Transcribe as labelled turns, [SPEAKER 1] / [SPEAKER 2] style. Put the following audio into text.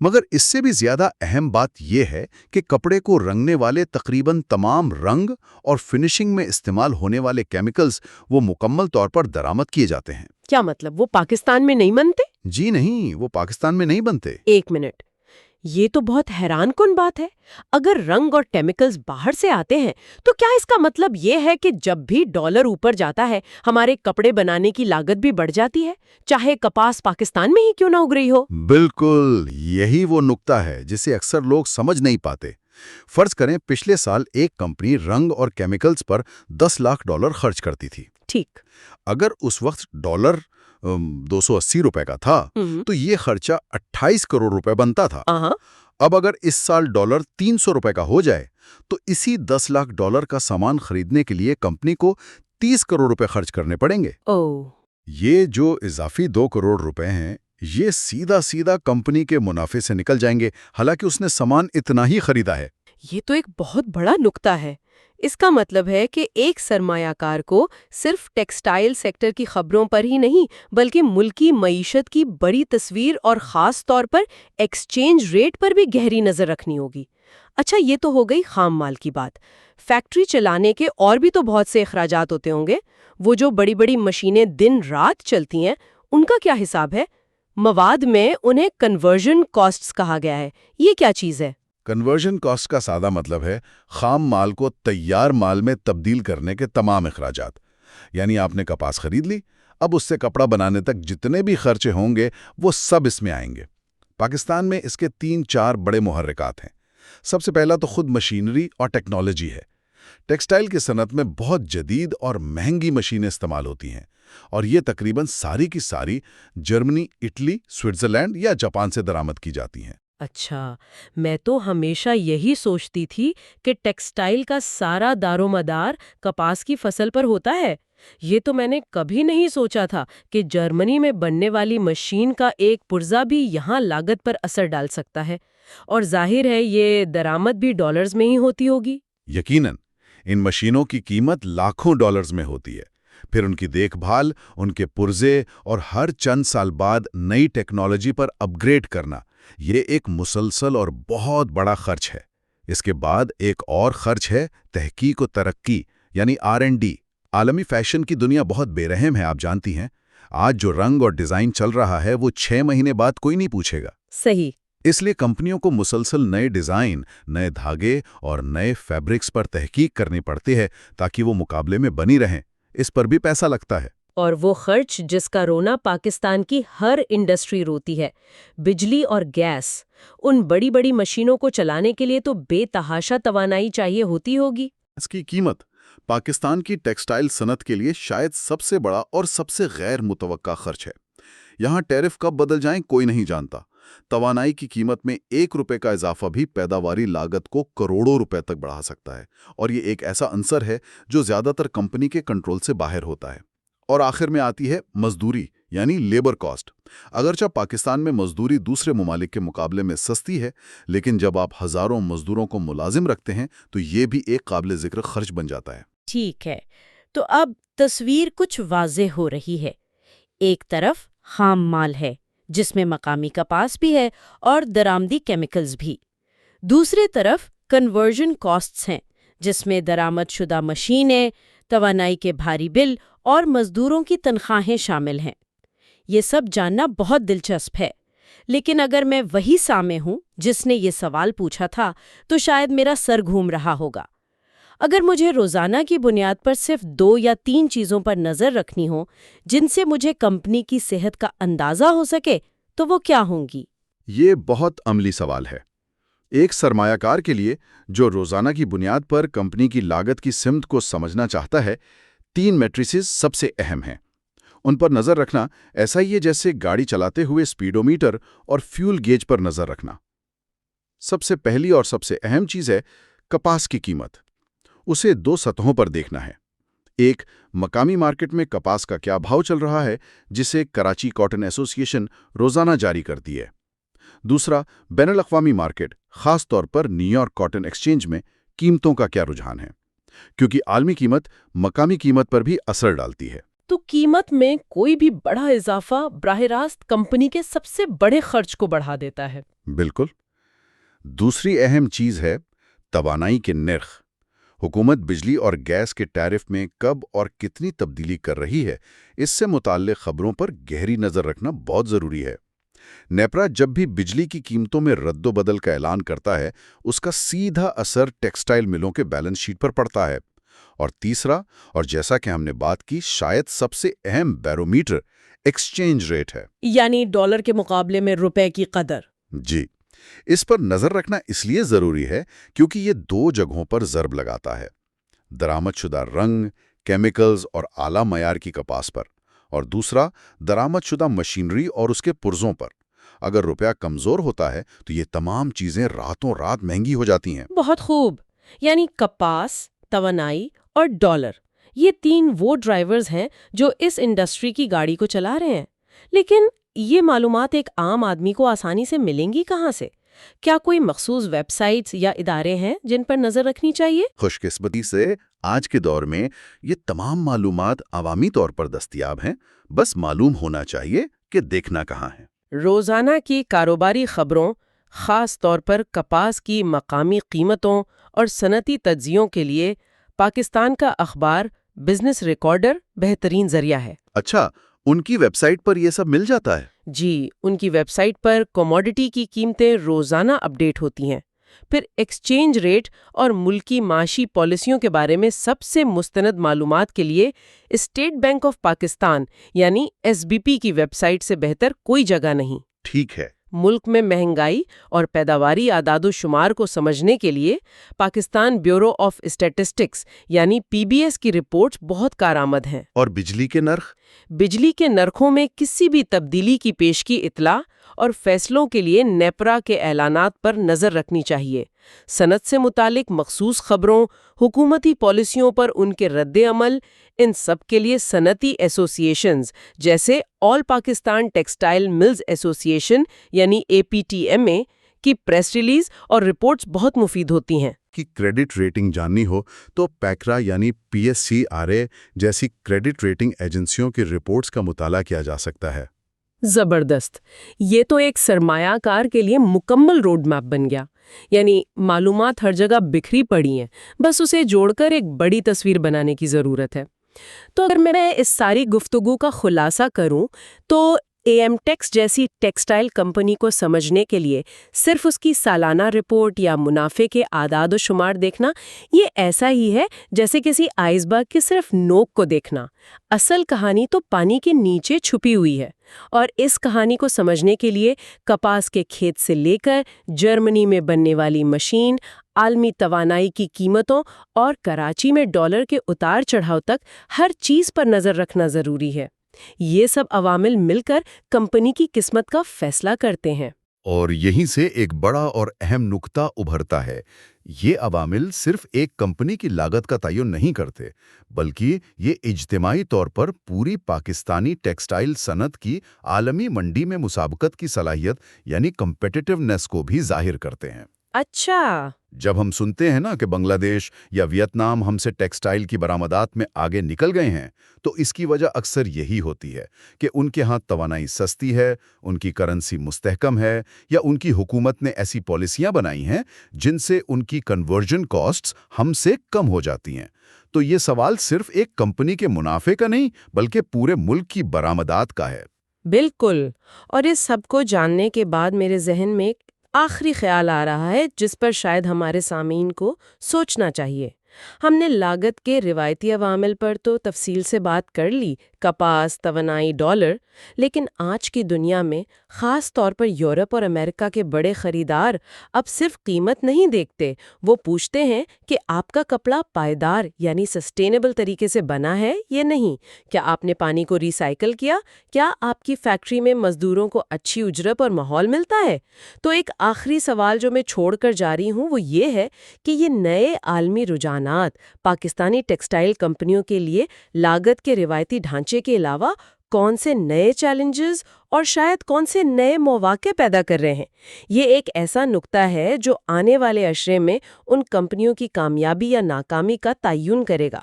[SPEAKER 1] مگر اس سے بھی زیادہ اہم بات یہ ہے کہ کپڑے کو رنگنے والے تقریباً تمام رنگ اور فنشنگ میں استعمال ہونے والے کیمیکلز وہ مکمل طور پر درآمد کیے جاتے ہیں۔
[SPEAKER 2] کیا مطلب وہ پاکستان میں نہیں بنتے؟
[SPEAKER 1] جی نہیں، وہ پاکستان میں نہیں بنتے۔
[SPEAKER 2] ایک منٹ، یہ تو بہت حیران کن بات ہے۔ اگر رنگ اور کیمیکلز باہر سے آتے ہیں تو کیا اس کا مطلب یہ ہے کہ جب بھی ڈالر اوپر جاتا ہے ہمارے کپڑے بنانے کی لاگت بھی بڑھ جاتی ہے، چاہے کپاس پاکستان میں ہی کیوں نہ اگ رہی ہو؟
[SPEAKER 1] بالکل، یہی وہ نقطہ ہے جسے اکثر لوگ سمجھ نہیں پاتے۔ فرض کریں پچھلے سال ایک کمپنی رنگ اور کیمیکلز پر $10 لاکھ خرچ کرتی تھی۔
[SPEAKER 2] ٹھیک۔
[SPEAKER 1] اگر اس وقت ڈالر $280 کا تھا تو یہ خرچہ $28 کروڑ بنتا تھا۔ اب اگر اس سال ڈالر $300 کا ہو جائے تو اسی $10 لاکھ کا سامان خریدنے کے لیے کمپنی کو $30 کروڑ خرچ کرنے پڑیں گے۔ یہ جو اضافی $2 کروڑ ہیں یہ سیدھا کمپنی کے منافع سے نکل جائیں گے، حالانکہ اس نے سامان اتنا ہی خریدا ہے۔
[SPEAKER 2] یہ تو ایک بہت بڑا نکتہ ہے۔ اس کا مطلب ہے کہ ایک سرمایہ کار کو صرف ٹیکسٹائل سیکٹر کی خبروں پر ہی نہیں بلکہ ملکی معیشت کی بڑی تصویر اور خاص طور پر ایکسچینج ریٹ پر بھی گہری نظر رکھنی ہوگی۔ اچھا، یہ تو ہو گئی خام مال کی بات۔ فیکٹری چلانے کے اور بھی تو بہت سے اخراجات ہوتے ہوں گے۔ وہ جو بڑی بڑی مشینیں دن رات چلتی ہیں ان کا کیا حساب ہے؟ مواد میں انہیں کنورژن کاسٹس کہا گیا ہے، یہ کیا چیز ہے؟
[SPEAKER 1] کنورژن کاسٹ کا سادہ مطلب ہے خام مال کو تیار مال میں تبدیل کرنے کے تمام اخراجات۔ یعنی آپ نے کپاس خرید لی، اب اس سے کپڑا بنانے تک جتنے بھی خرچے ہوں گے وہ سب اس میں آئیں گے۔ پاکستان میں اس کے 3-4 بڑے محرکات ہیں۔ سب سے پہلا تو خود مشینری اور ٹیکنالوجی ہے۔ ٹیکسٹائل کی صنعت میں بہت جدید اور مہنگی مشینیں استعمال ہوتی ہیں، اور یہ تقریباً ساری کی ساری جرمنی، اٹلی، سوئٹزرلینڈ یا جاپان سے درآمد کی جاتی ہیں۔
[SPEAKER 2] اچھا، میں تو ہمیشہ یہی سوچتی تھی کہ ٹیکسٹائل کا سارا دار و مدار کپاس کی فصل پر ہوتا ہے۔ یہ تو میں نے کبھی نہیں سوچا تھا کہ جرمنی میں بننے والی مشین کا ایک پرزہ بھی یہاں لاگت پر اثر ڈال سکتا ہے، اور ظاہر ہے یہ درآمد بھی ڈالرز میں ہی ہوتی ہوگی۔
[SPEAKER 1] یقیناً ان مشینوں کی قیمت لاکھوں ڈالرز میں ہوتی ہے، پھر ان کی دیکھ بھال، ان کے پرزے اور ہر چند سال بعد نئی ٹیکنالوجی پر اپ گریڈ کرنا، یہ ایک مسلسل اور بہت بڑا خرچ ہے۔ اس کے بعد ایک اور خرچ ہے تحقیق و ترقی، یعنی R&D۔ عالمی فیشن کی دنیا بہت بے رحم ہے، آپ جانتی ہیں۔ آج جو رنگ اور ڈیزائن چل رہا ہے وہ 6 مہینے بعد کوئی نہیں پوچھے گا۔
[SPEAKER 2] صحیح۔
[SPEAKER 1] اس لیے کمپنیوں کو مسلسل نئے ڈیزائن، نئے دھاگے اور نئے فیبرکس پر تحقیق کرنی پڑتی ہے تاکہ وہ مقابلے میں بنی رہیں۔ اس پر بھی پیسہ لگتا ہے۔
[SPEAKER 2] اور وہ خرچ جس کا رونا پاکستان کی ہر انڈسٹری روتی ہے، بجلی اور گیس۔ ان بڑی بڑی مشینوں کو چلانے کے لیے تو بے تحاشا توانائی چاہیے ہوتی ہوگی۔
[SPEAKER 3] اس کی قیمت پاکستان کی ٹیکسٹائل صنعت کے لیے شاید سب سے بڑا اور سب سے غیر متوقع خرچ ہے۔ یہاں ٹیرف کب بدل جائیں کوئی نہیں جانتا۔ توانائی کی قیمت میں $1 کا اضافہ بھی پیداواری لاگت کو کروڑوں روپے تک بڑھا سکتا ہے، اور یہ ایک ایسا عنصر ہے جو زیادہ تر کمپنی کے کنٹرول سے باہر ہوتا ہے۔ اور آخر میں آتی ہے مزدوری، یعنی لیبر کاسٹ۔ اگرچہ پاکستان میں مزدوری دوسرے ممالک کے مقابلے میں سستی ہے، لیکن جب آپ ہزاروں مزدوروں کو ملازم رکھتے ہیں تو یہ بھی ایک قابل ذکر خرچ بن جاتا ہے۔
[SPEAKER 2] ٹھیک ہے، تو اب تصویر کچھ واضح ہو رہی ہے۔ ایک طرف خام مال ہے جس میں مقامی کپاس بھی ہے اور درآمدی کیمیکلز بھی۔ دوسری طرف کنورژن کاسٹس ہیں جس میں درآمد شدہ مشینیں، توانائی کے بھاری بل اور مزدوروں کی تنخواہیں شامل ہیں۔ یہ سب جاننا بہت دلچسپ ہے، لیکن اگر میں وہی سامع ہوں جس نے یہ سوال پوچھا تھا تو شاید میرا سر گھوم رہا ہوگا۔ اگر مجھے روزانہ کی بنیاد پر صرف 2 یا 3 چیزوں پر نظر رکھنی ہو جن سے مجھے کمپنی کی صحت کا اندازہ ہو سکے تو وہ کیا ہوں گی؟
[SPEAKER 3] یہ بہت عملی سوال ہے۔ ایک سرمایہ کار کے لیے جو روزانہ کی بنیاد پر کمپنی کی لاگت کی سمت کو سمجھنا چاہتا ہے، 3 میٹریسز سب سے اہم ہیں۔ ان پر نظر رکھنا ایسا ہی ہے جیسے گاڑی چلاتے ہوئے سپیڈومیٹر اور فیول گیج پر نظر رکھنا۔ سب سے پہلی اور سب سے اہم چیز ہے کپاس کی قیمت۔ اسے 2 سطحوں پر دیکھنا ہے۔ ایک، مقامی مارکیٹ میں کپاس کا کیا بھاؤ چل رہا ہے، جسے کراچی کاٹن ایسوسی ایشن روزانہ جاری کرتی ہے۔ دوسرا، بین الاقوامی مارکیٹ، خاص طور پر نیو یارک کاٹن ایکسچینج میں قیمتوں کا کیا رجحان ہے، کیونکہ عالمی قیمت مقامی قیمت پر بھی اثر ڈالتی ہے۔
[SPEAKER 2] تو قیمت میں کوئی بھی بڑا اضافہ براہ راست کمپنی کے سب سے بڑے خرچ کو بڑھا دیتا ہے۔
[SPEAKER 1] بالکل۔ دوسری اہم چیز ہے توانائی کے نرخ۔ حکومت بجلی اور گیس کے ٹیرف میں کب اور کتنی تبدیلی کر رہی ہے، اس سے متعلق خبروں پر گہری نظر رکھنا بہت ضروری ہے۔ نیپرا جب بھی بجلی کی قیمتوں میں رد و بدل کا اعلان کرتا ہے، اس کا سیدھا اثر ٹیکسٹائل ملوں کے بیلنس شیٹ پر پڑتا ہے۔ اور تیسرا، اور جیسا کہ ہم نے بات کی، شاید سب سے اہم بیرومیٹر ایکسچینج ریٹ ہے،
[SPEAKER 2] یعنی ڈالر کے مقابلے میں روپے کی قدر۔
[SPEAKER 1] جی، اس پر نظر رکھنا اس لیے ضروری ہے کیونکہ یہ دو جگہوں پر ضرب لگاتا ہے: درآمد شدہ رنگ، کیمیکلز اور اعلیٰ معیار کی کپاس پر، اور دوسرا درآمد شدہ مشینری اور اس کے پرزوں پر۔ اگر روپیہ کمزور ہوتا ہے تو یہ تمام چیزیں راتوں رات مہنگی ہو جاتی ہیں۔
[SPEAKER 2] بہت خوب، یعنی کپاس، توانائی اور ڈالر، یہ تین وہ ڈرائیورز ہیں جو اس انڈسٹری کی گاڑی کو چلا رہے ہیں۔ لیکن یہ معلومات ایک عام آدمی کو آسانی سے ملیں گی کہاں سے؟ کیا کوئی مخصوص ویب سائٹس یا ادارے ہیں جن پر نظر رکھنی چاہیے؟
[SPEAKER 1] خوش قسمتی سے آج کے دور میں یہ تمام معلومات عوامی طور پر دستیاب ہیں، بس معلوم ہونا چاہیے کہ دیکھنا کہاں ہے۔
[SPEAKER 2] روزانہ کی کاروباری خبروں، خاص طور پر کپاس کی مقامی قیمتوں اور صنعتی تجزیوں کے لیے پاکستان کا اخبار بزنس ریکارڈر بہترین ذریعہ ہے۔
[SPEAKER 1] اچھا، ان کی ویب سائٹ پر یہ سب مل جاتا ہے؟
[SPEAKER 2] جی، ان کی ویب سائٹ پر کوموڈٹی کی قیمتیں روزانہ اپڈیٹ ہوتی ہیں۔ پھر ایکسچینج ریٹ اور ملکی معاشی پالیسیوں کے بارے میں سب سے مستند معلومات کے لیے اسٹیٹ بینک آف پاکستان یعنی SBP کی ویب سائٹ سے بہتر کوئی جگہ نہیں۔
[SPEAKER 1] ٹھیک ہے۔
[SPEAKER 2] ملک میں مہنگائی اور پیداواری اعداد و شمار کو سمجھنے کے لیے پاکستان بیورو آف اسٹیٹسٹکس یعنی PBS کی رپورٹس بہت کارآمد ہیں۔
[SPEAKER 1] اور بجلی کے نرخ؟
[SPEAKER 2] بجلی کے نرخوں میں کسی بھی تبدیلی کی پیشگی اطلاع اور فیصلوں کے لیے نیپرا کے اعلانات پر نظر رکھنی چاہیے۔ صنعت سے متعلق مخصوص خبروں، حکومتی پالیسیوں پر ان کے رد عمل، ان سب کے لیے صنعتی ایسوسی ایشنز جیسے آل پاکستان ٹیکسٹائل ملز ایسوسی ایشن یعنی APTMA کی پریس ریلیز اور رپورٹس بہت مفید ہوتی ہیں۔
[SPEAKER 3] کی کریڈٹ ریٹنگ جاننی ہو تو پیکرا یعنی PSCRA جیسی کریڈٹ ریٹنگ ایجنسیوں کی رپورٹس کا مطالعہ کیا جا سکتا ہے۔
[SPEAKER 2] زبردست، یہ تو ایک سرمایہ کار کے لیے مکمل روڈ میپ بن گیا۔ یعنی معلومات ہر جگہ بکھری پڑی ہیں، بس اسے جوڑ کر ایک بڑی تصویر بنانے کی ضرورت ہے۔ تو اگر میں اس ساری گفتگو کا خلاصہ کروں تو AMTEX جیسی ٹیکسٹائل کمپنی کو سمجھنے کے لیے صرف اس کی سالانہ رپورٹ یا منافع کے اعداد و شمار دیکھنا یہ ایسا ہی ہے جیسے کسی آئس برگ کی صرف نوک کو دیکھنا۔ اصل کہانی تو پانی کے نیچے چھپی ہوئی ہے، اور اس کہانی کو سمجھنے کے لیے کپاس کے کھیت سے لے کر جرمنی میں بننے والی مشین، عالمی توانائی کی قیمتوں اور کراچی میں ڈالر کے اتار چڑھاؤ تک ہر چیز پر نظر رکھنا ضروری ہے۔ یہ سب عوامل مل کر کمپنی کی قسمت کا فیصلہ کرتے ہیں۔
[SPEAKER 3] اور یہیں سے ایک بڑا اور اہم نکتہ ابھرتا ہے، یہ عوامل صرف ایک کمپنی کی لاگت کا تعین نہیں کرتے، بلکہ یہ اجتماعی طور پر پوری پاکستانی ٹیکسٹائل صنعت کی عالمی منڈی میں مسابقت کی صلاحیت یعنی کمپیٹیٹیونیس کو بھی ظاہر کرتے ہیں۔
[SPEAKER 2] اچھا،
[SPEAKER 3] جب ہم سنتے ہیں نا کہ بنگلہ دیش یا ویتنام ہم سے ٹیکسٹائل کی برآمدات میں آگے نکل گئے ہیں، تو اس کی وجہ اکثر یہی ہوتی ہے کہ ان کے ہاں توانائی سستی ہے، ان کی کرنسی مستحکم ہے، یا ان کی حکومت نے ایسی پالیسیاں بنائی ہیں جن سے ان کی کنورژن کاسٹس ہم سے کم ہو جاتی ہیں۔ تو یہ سوال صرف ایک کمپنی کے منافع کا نہیں بلکہ پورے ملک کی برآمدات کا ہے۔
[SPEAKER 2] بالکل۔ اور اس سب کو جاننے کے بعد میرے ذہن میں ایک آخری خیال آ رہا ہے جس پر شاید ہمارے سامعین کو سوچنا چاہیے۔ ہم نے لاگت کے روایتی عوامل پر تو تفصیل سے بات کر لی، کپاس، توانائی، ڈالر، لیکن آج کی دنیا میں خاص طور پر یورپ اور امریکہ کے بڑے خریدار اب صرف قیمت نہیں دیکھتے، وہ پوچھتے ہیں کہ آپ کا کپڑا پائیدار یعنی سسٹینیبل طریقے سے بنا ہے یا نہیں، کیا آپ نے پانی کو ری سائیکل کیا، کیا آپ کی فیکٹری میں مزدوروں کو اچھی اجرت اور ماحول ملتا ہے۔ تو ایک آخری سوال جو میں چھوڑ کر جا رہی ہوں وہ یہ ہے کہ یہ نئے عالمی رجحانات پاکستانی ٹیکسٹائل کمپنیوں کے لیے لاگت کے روایتی ڈھانچے کے علاوہ کون سے نئے چیلنجز اور شاید کون سے نئے مواقع پیدا کر رہے ہیں۔ یہ ایک ایسا نقطہ ہے جو آنے والے عشرے میں ان کمپنیوں کی کامیابی یا ناکامی کا تعین کرے گا۔